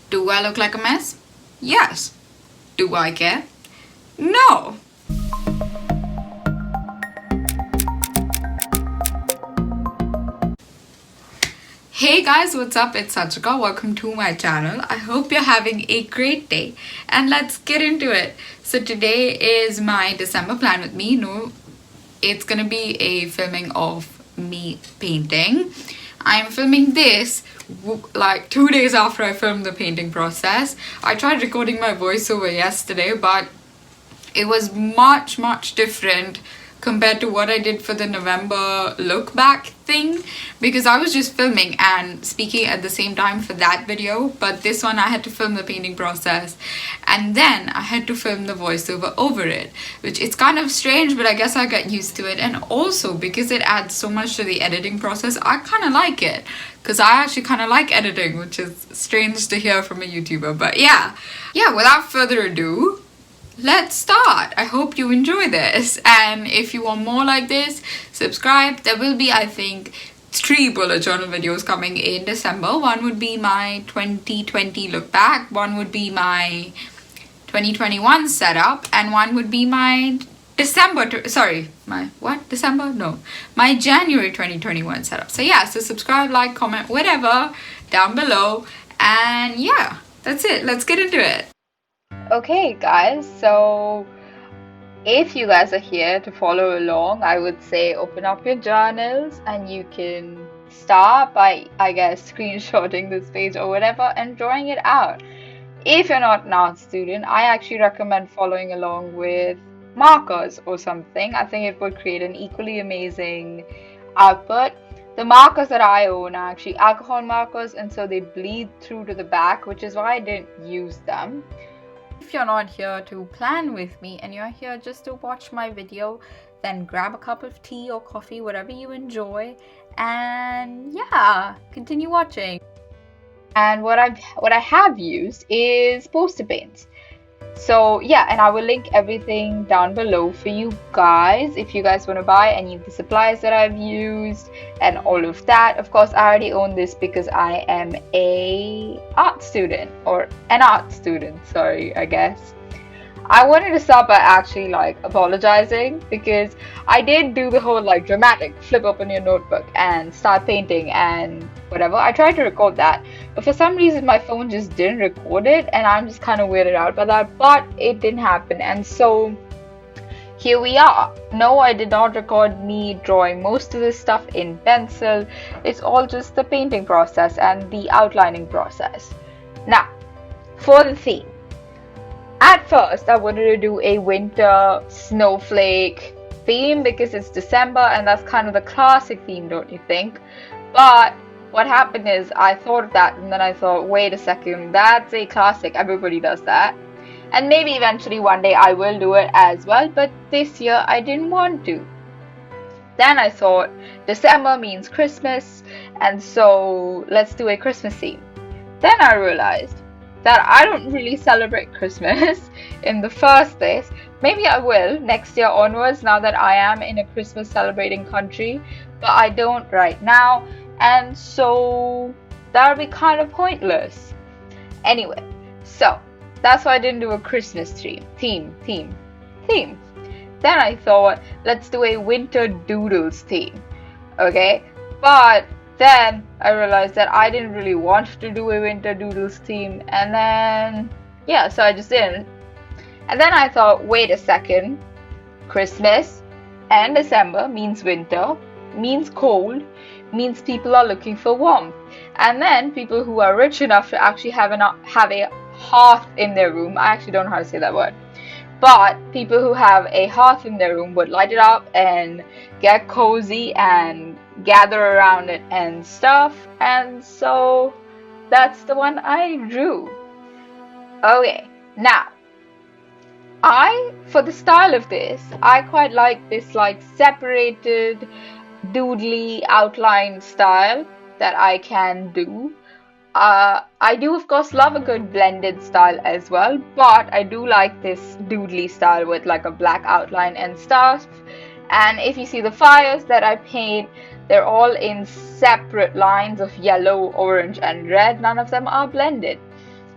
Do I look like a mess? Yes. Do I care? No. Hey guys, what's up? It's Sachika. Welcome to my channel. I hope you're having a great day and let's get into it. So today is my December plan with me. No, it's gonna be a filming of me painting. I'm filming this like 2 days after I filmed the painting process. I tried recording my voiceover yesterday, but it was much different compared to what I did for the November look back thing, because I was just filming and speaking at the same time for that video. But this one I had to film the painting process and then I had to film the voiceover over it, which it's kind of strange, but I guess I got used to it. And also because it adds so much to the editing process, I kind of like it, because I actually kind of like editing, which is strange to hear from a YouTuber. But yeah, without further ado, let's start. I hope you enjoy this, and if you want more like this, subscribe. There will be, I think, 3 bullet journal videos coming in December. One would be my 2020 look back, one would be my 2021 setup, and one would be my my January 2021 setup. So yeah, so subscribe, like, comment, whatever down below, and yeah, that's it. Let's get into it. Okay guys, so if you guys are here to follow along, I would say open up your journals and you can start by, I guess, screenshotting this page or whatever and drawing it out. If you're not an art student, I actually recommend following along with markers or something. I think it would create an equally amazing output. The markers that I own are actually alcohol markers, and so they bleed through to the back, which is why I didn't use them. If you're not here to plan with me and you're here just to watch my video, then grab a cup of tea or coffee, whatever you enjoy, and yeah, continue watching. And what I have used is poster paints. So yeah, and I will link everything down below for you guys if you guys want to buy any of the supplies that I've used and all of that. Of course, I already own this because I am an art student, sorry, I guess. I wanted to start by actually apologizing, because I did do the whole dramatic flip open your notebook and start painting and whatever. I tried to record that, but for some reason my phone just didn't record it, and I'm just kind of weirded out by that, but it didn't happen. And so here we are. No, I did not record me drawing most of this stuff in pencil. It's all just the painting process and the outlining process. Now, for the theme. At first, I wanted to do a winter snowflake theme because it's December and that's kind of the classic theme, don't you think? But what happened is I thought of that and then I thought, wait a second, that's a classic, everybody does that. And maybe eventually one day I will do it as well, but this year I didn't want to. Then I thought December means Christmas, and so let's do a Christmas theme. Then I realized that I don't really celebrate Christmas in the first place. Maybe I will next year onwards, now that I am in a Christmas celebrating country, but I don't right now, and so that would be kind of pointless. Anyway, so that's why I didn't do a Christmas theme. Then I thought, let's do a winter doodles theme, okay? But then I realized that I didn't really want to do a winter doodles theme, and then yeah, so I just didn't. And then I thought, wait a second, Christmas and December means winter, means cold, means people are looking for warmth. And then people who are rich enough to actually have a hearth in their room, I actually don't know how to say that word, but people who have a hearth in their room would light it up and get cozy and gather around it and stuff. And so that's the one I drew. Okay, now for the style of this, I quite like this separated doodly outline style that I can do. I do of course love a good blended style as well, but I do like this doodly style with a black outline and stuff. And if you see the fires that I paint, they're all in separate lines of yellow, orange and red. None of them are blended.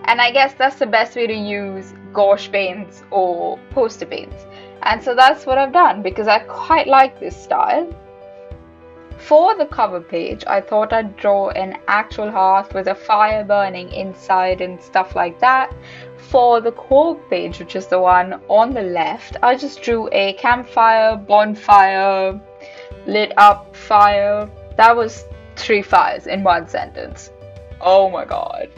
And I guess that's the best way to use gouache paints or poster paints. And so that's what I've done because I quite like this style. For the cover page, I thought I'd draw an actual hearth with a fire burning inside and stuff like that. For the cork page, which is the one on the left, I just drew a campfire, bonfire, lit up fire. That was 3 fires in one sentence. Oh my god.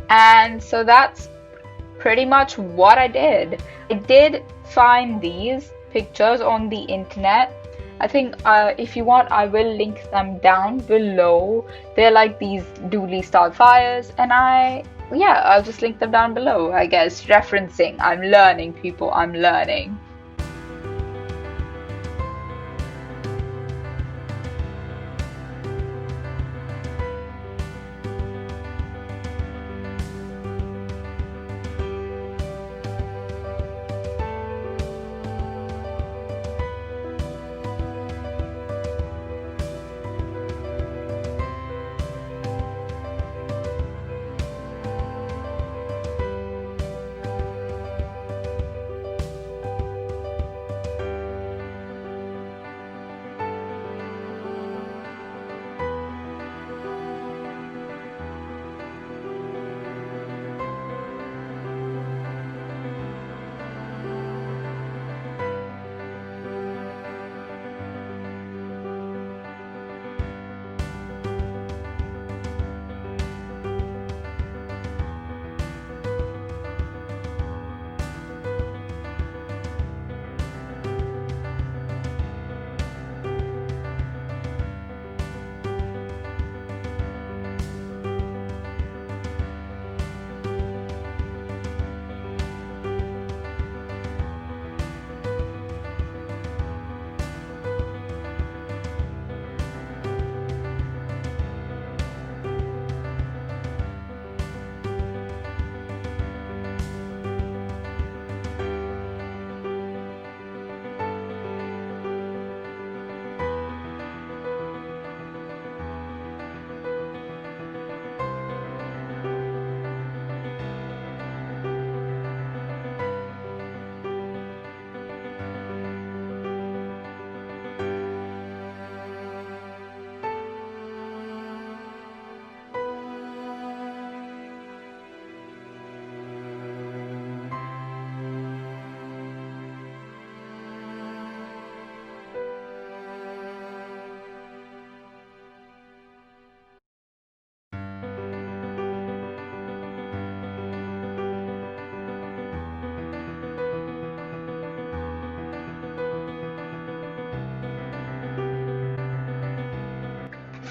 And so that's pretty much what I did. I did find these pictures on the internet. I think if you want, I will link them down below. They're like these doodly style fires, and I'll just link them down below, I guess, referencing. I'm learning, people, I'm learning.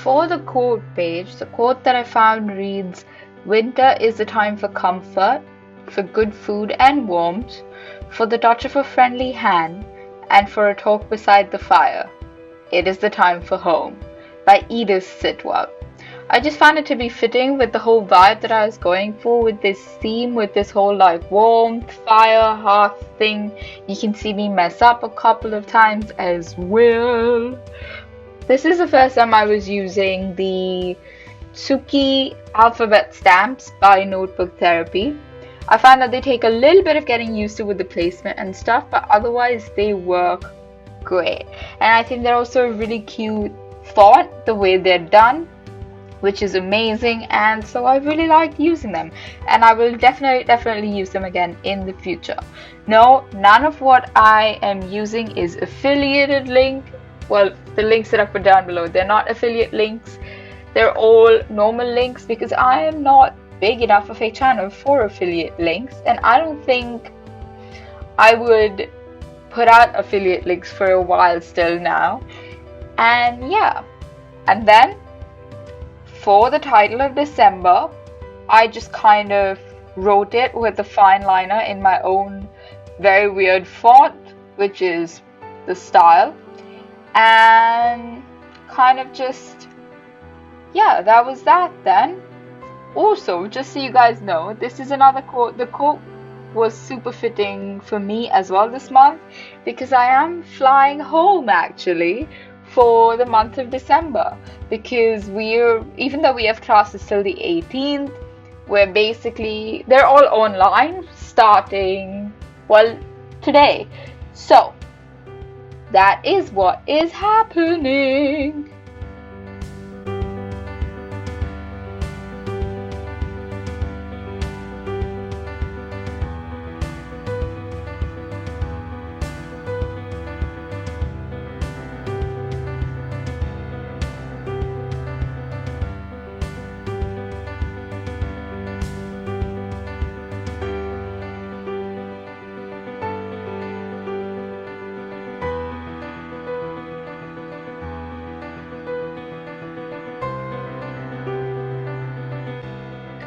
For the quote page, the quote that I found reads, "Winter is the time for comfort, for good food and warmth, for the touch of a friendly hand, and for a talk beside the fire. It is the time for home," by Edith Sitwell. I just found it to be fitting with the whole vibe that I was going for with this theme, with this whole like warmth, fire, hearth thing. You can see me mess up a couple of times as well. This is the first time I was using the Suki alphabet stamps by Notebook Therapy. I found that they take a little bit of getting used to with the placement and stuff, but otherwise they work great. And I think they're also a really cute font, the way they're done, which is amazing, and so I really like using them, and I will definitely use them again in the future. No, none of what I am using is affiliated link. Well, the links that I put down below, they're not affiliate links. They're all normal links because I am not big enough of a channel for affiliate links, and I don't think I would put out affiliate links for a while still now. And yeah, and then for the title of December, I just kind of wrote it with a fine liner in my own very weird font, which is the style, and kind of just, yeah, that was that then. Also, just so you guys know, this is another quote. The quote was super fitting for me as well this month because I am flying home actually for the month of December, because even though we have classes till the 18th, where basically they're all online starting, well, today. So that is what is happening.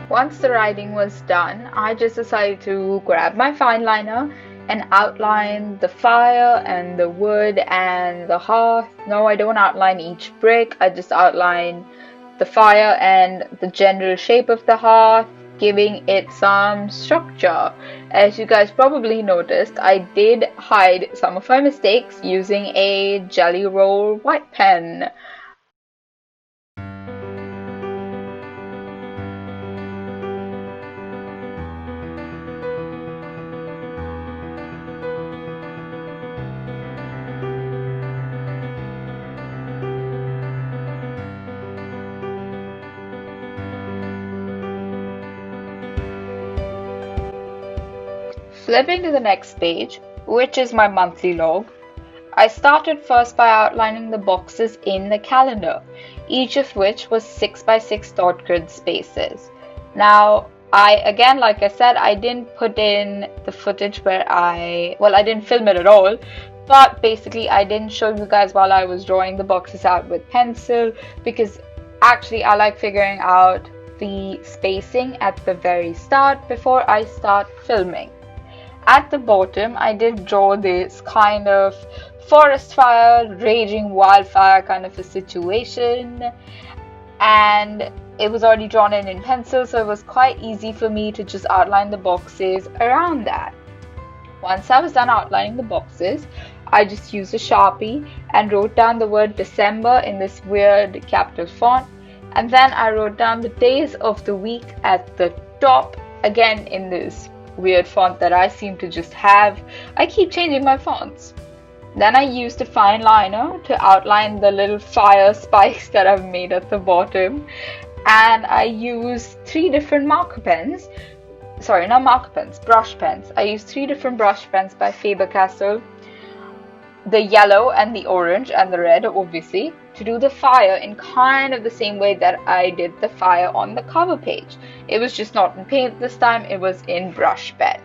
Once the writing was done, I just decided to grab my fine liner and outline the fire and the wood and the hearth. No, I don't outline each brick, I just outline the fire and the general shape of the hearth, giving it some structure. As you guys probably noticed, I did hide some of my mistakes using a Jelly Roll white pen. Flipping to the next page, which is my monthly log, I started first by outlining the boxes in the calendar, each of which was 6 by 6 dot grid spaces. Now, again, like I said, I didn't put in the footage where I didn't film it at all, but basically I didn't show you guys while I was drawing the boxes out with pencil, because actually I like figuring out the spacing at the very start before I start filming. At the bottom, I did draw this kind of forest fire, raging wildfire kind of a situation, and it was already drawn in pencil, so it was quite easy for me to just outline the boxes around that. Once I was done outlining the boxes, I just used a Sharpie and wrote down the word December in this weird capital font, and then I wrote down the days of the week at the top, again in this weird font that I seem to just have. I keep changing my fonts. Then I used a fine liner to outline the little fire spikes that I've made at the bottom, and I used three different marker pens. Sorry, not marker pens, brush pens. I used three different brush pens by Faber-Castell, the yellow and the orange and the red, obviously, to do the fire in kind of the same way that I did the fire on the cover page. It was just not in paint this time, it was in brush pen.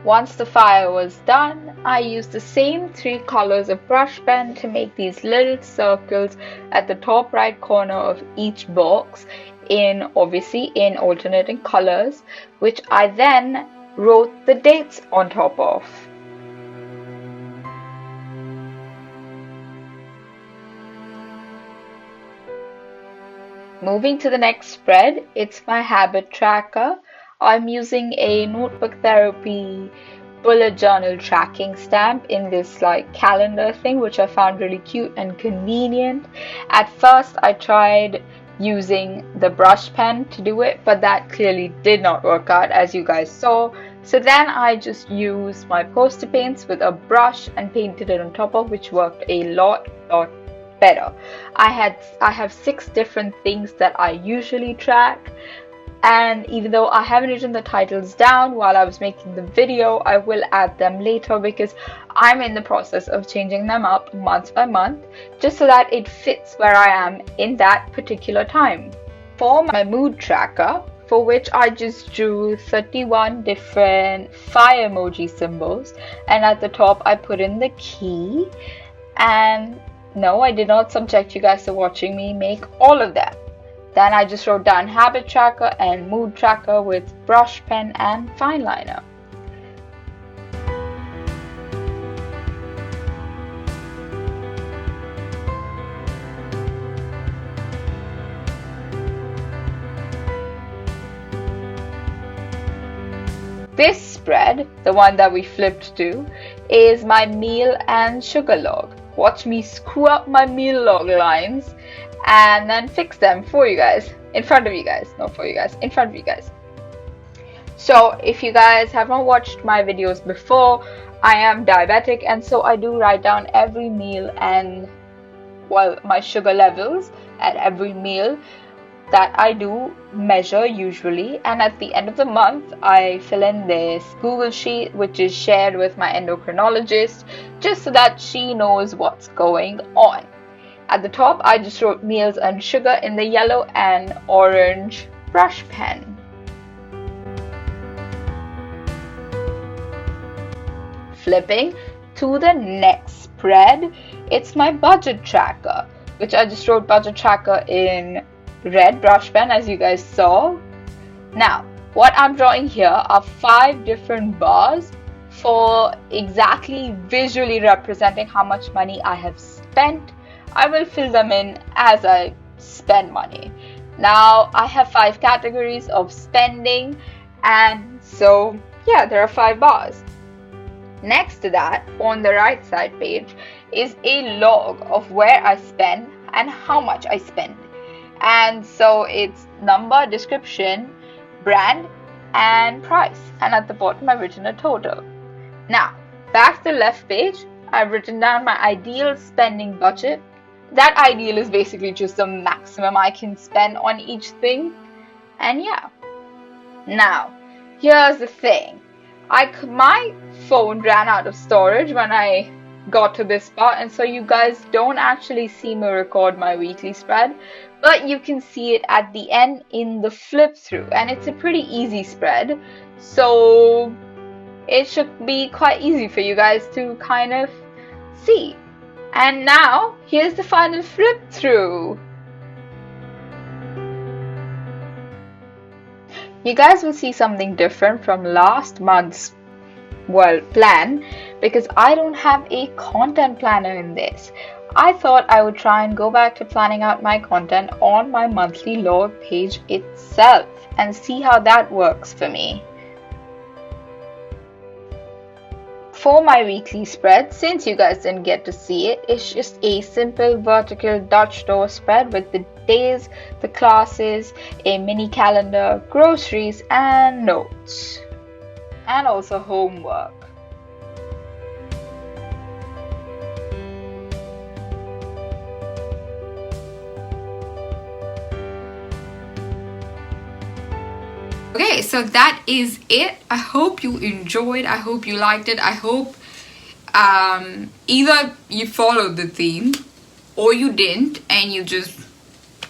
Once the fire was done, I used the same three colors of brush pen to make these little circles at the top right corner of each box, obviously in alternating colors, which I then wrote the dates on top of. Moving to the next spread, it's my habit tracker. I'm using a Notebook Therapy bullet journal tracking stamp in this calendar thing, which I found really cute and convenient. At first I tried using the brush pen to do it, but that clearly did not work out, as you guys saw. So then I just used my poster paints with a brush and painted it on top of, which worked a lot better. I have 6 different things that I usually track. And even though I haven't written the titles down while I was making the video, I will add them later because I'm in the process of changing them up month by month just so that it fits where I am in that particular time. For my mood tracker, for which I just drew 31 different fire emoji symbols, and at the top I put in the key. And no, I did not subject you guys to watching me make all of them. Then I just wrote down habit tracker and mood tracker with brush pen and fine liner. This spread, the one that we flipped to, is my meal and sugar log. Watch me screw up my meal log lines and then fix them for you guys, in front of you guys, not for you guys, in front of you guys. So if you guys have not watched my videos before, I am diabetic, and so I do write down every meal and, well, my sugar levels at every meal that I do measure usually, and at the end of the month I fill in this Google sheet which is shared with my endocrinologist just so that she knows what's going on. At the top I just wrote meals and sugar in the yellow and orange brush pen. Flipping to the next spread, it's my budget tracker, which I just wrote budget tracker in red brush pen, as you guys saw. Now, what I'm drawing here are 5 different bars for exactly visually representing how much money I have spent. I will fill them in as I spend money. Now, I have 5 categories of spending, and so yeah, there are 5 bars. Next to that, on the right side page, is a log of where I spend and how much I spend. And so it's number, description, brand, and price. And at the bottom I've written a total. Now, back to the left page, I've written down my ideal spending budget. That ideal is basically just the maximum I can spend on each thing. And yeah. Now, here's the thing. My phone ran out of storage when I got to this part, and so you guys don't actually see me record my weekly spread, but you can see it at the end in the flip through, and it's a pretty easy spread, so it should be quite easy for you guys to kind of see. And now here's the final flip through. You guys will see something different from last month's plan, because I don't have a content planner in this. I thought I would try and go back to planning out my content on my monthly log page itself and see how that works for me. For my weekly spread, since you guys didn't get to see it, it's just a simple vertical Dutch door spread with the days, the classes, a mini calendar, groceries, and notes. And also homework. Okay, so that is it. I hope you enjoyed. I hope you liked it. I hope either you followed the theme or you didn't and you just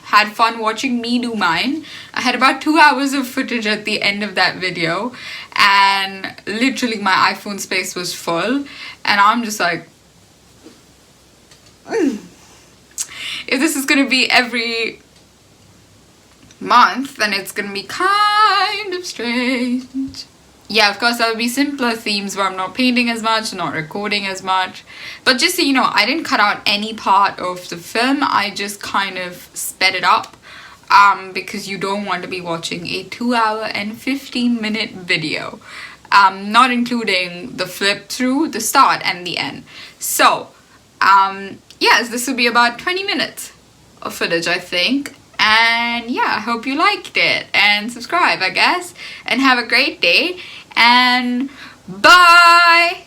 had fun watching me do mine. I had about 2 hours of footage at the end of that video, and literally my iPhone space was full, and I'm just like, if this is gonna be every month, then it's gonna be kind of strange. Yeah, of course there'll be simpler themes where I'm not painting as much, not recording as much, but just so you know, I didn't cut out any part of the film. I just kind of sped it up because you don't want to be watching a 2 hour and 15-minute video, not including the flip through, the start and the end. So yes, this will be about 20 minutes of footage, I think. And yeah, I hope you liked it, and subscribe, I guess, and have a great day, and bye!